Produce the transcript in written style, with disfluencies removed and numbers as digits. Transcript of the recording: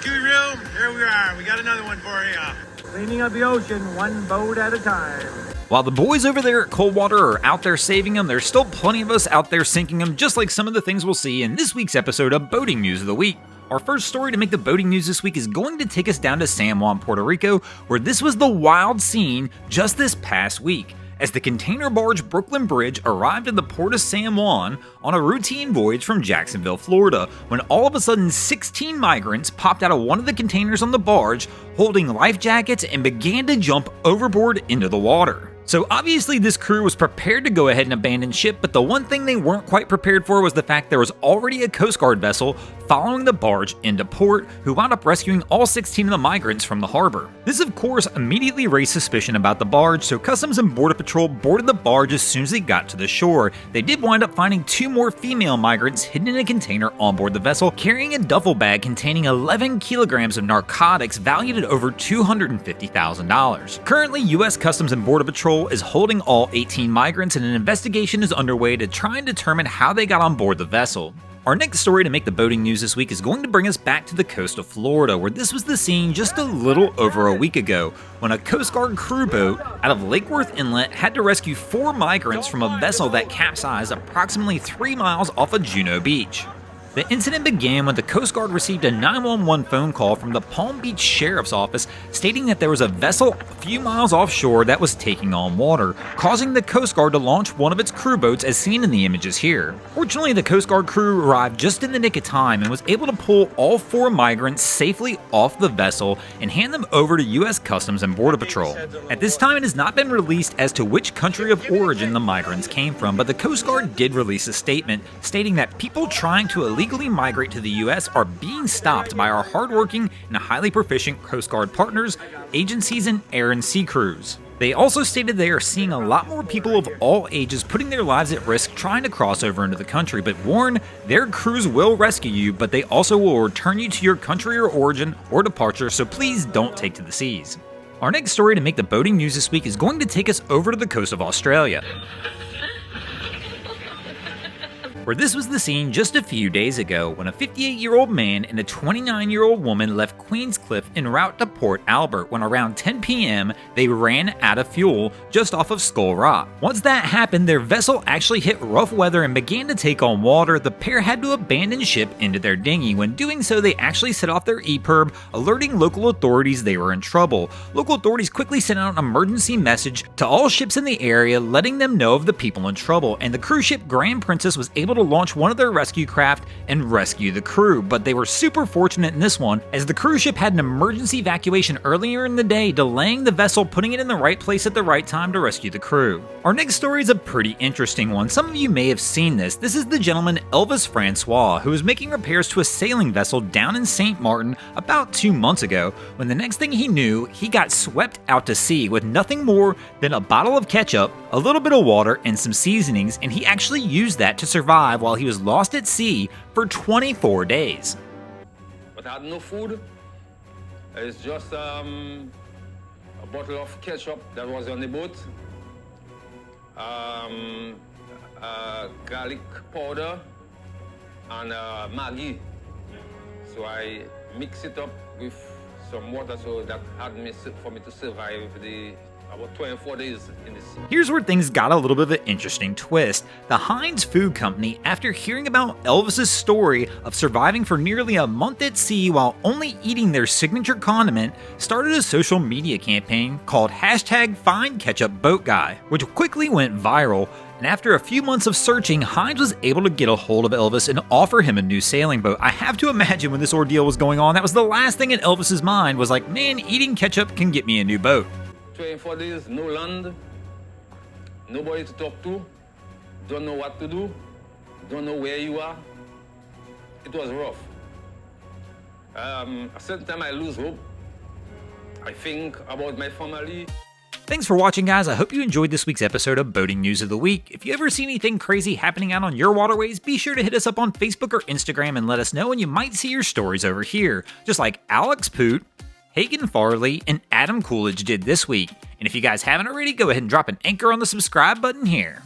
rescue room. Here we are. We got another one for you. Cleaning up the ocean, one boat at a time. While the boys over there at Coldwater are out there saving them, there's still plenty of us out there sinking them, just like some of the things we'll see in this week's episode of Boating News of the Week. Our first story to make the boating news this week is going to take us down to San Juan, Puerto Rico, where this was the wild scene just this past week, as the container barge Brooklyn Bridge arrived in the port of San Juan on a routine voyage from Jacksonville, Florida, when all of a sudden 16 migrants popped out of one of the containers on the barge holding life jackets and began to jump overboard into the water. So obviously this crew was prepared to go ahead and abandon ship, but the one thing they weren't quite prepared for was the fact there was already a Coast Guard vessel following the barge into port, who wound up rescuing all 16 of the migrants from the harbor. This of course immediately raised suspicion about the barge, so Customs and Border Patrol boarded the barge as soon as they got to the shore. They did wind up finding 2 more female migrants hidden in a container on board the vessel, carrying a duffel bag containing 11 kilograms of narcotics valued at over $250,000. Currently, U.S. Customs and Border Patrol is holding all 18 migrants, and an investigation is underway to try and determine how they got on board the vessel. Our next story to make the boating news this week is going to bring us back to the coast of Florida, where this was the scene just a little over a week ago, when a Coast Guard crew boat out of Lake Worth Inlet had to rescue 4 migrants from a vessel that capsized approximately 3 miles off of Juno Beach. The incident began when the Coast Guard received a 911 phone call from the Palm Beach Sheriff's Office stating that there was a vessel a few miles offshore that was taking on water, causing the Coast Guard to launch one of its crew boats as seen in the images here. Fortunately, the Coast Guard crew arrived just in the nick of time and was able to pull all 4 migrants safely off the vessel and hand them over to U.S. Customs and Border Patrol. At this time, it has not been released as to which country of origin the migrants came from, but the Coast Guard did release a statement stating that people trying to illegally migrate to the U.S. are being stopped by our hardworking and highly proficient Coast Guard partners, agencies, and air and sea crews. They also stated they are seeing a lot more people of all ages putting their lives at risk trying to cross over into the country, but warn, their crews will rescue you, but they also will return you to your country or origin or departure, so please don't take to the seas. Our next story to make the boating news this week is going to take us over to the coast of Australia, where this was the scene just a few days ago when a 58-year-old man and a 29-year-old woman left Queenscliff en route to Port Albert when around 10 p.m. they ran out of fuel just off of Skull Rock. Once that happened, their vessel actually hit rough weather and began to take on water. The pair had to abandon ship into their dinghy. When doing so, they actually set off their EPIRB, alerting local authorities they were in trouble. Local authorities quickly sent out an emergency message to all ships in the area, letting them know of the people in trouble, and the cruise ship Grand Princess was able to launch one of their rescue craft and rescue the crew, but they were super fortunate in this one, as the cruise ship had an emergency evacuation earlier in the day, delaying the vessel, putting it in the right place at the right time to rescue the crew. Our next story is a pretty interesting one. Some of you may have seen this. This is the gentleman Elvis Francois, who was making repairs to a sailing vessel down in St. Martin about 2 months ago, when the next thing he knew, he got swept out to sea with nothing more than a bottle of ketchup, a little bit of water, and some seasonings, and he actually used that to survive while he was lost at sea for 24 days. But I had no food. It's just a bottle of ketchup that was on the boat, garlic powder, and Maggi. So I mix it up with some water, so that had me for me to survive about 24 days in the sea. Here's where things got a little bit of an interesting twist. The Heinz Food Company, after hearing about Elvis's story of surviving for nearly a month at sea while only eating their signature condiment, started a social media campaign called #FindKetchupBoatGuy, which quickly went viral. And after a few months of searching, Heinz was able to get a hold of Elvis and offer him a new sailing boat. I have to imagine when this ordeal was going on, that was the last thing in Elvis's mind was like, man, eating ketchup can get me a new boat. 24 days, no land, nobody to talk to, don't know what to do, don't know where you are. It was rough. A certain time I lose hope. I think about my family. Thanks for watching, guys. I hope you enjoyed this week's episode of Boating News of the Week. If you ever see anything crazy happening out on your waterways, be sure to hit us up on Facebook or Instagram and let us know, and you might see your stories over here, just like Alex Poot, Hagen Farley, and Adam Coolidge did this week. And if you guys haven't already, go ahead and drop an anchor on the subscribe button here.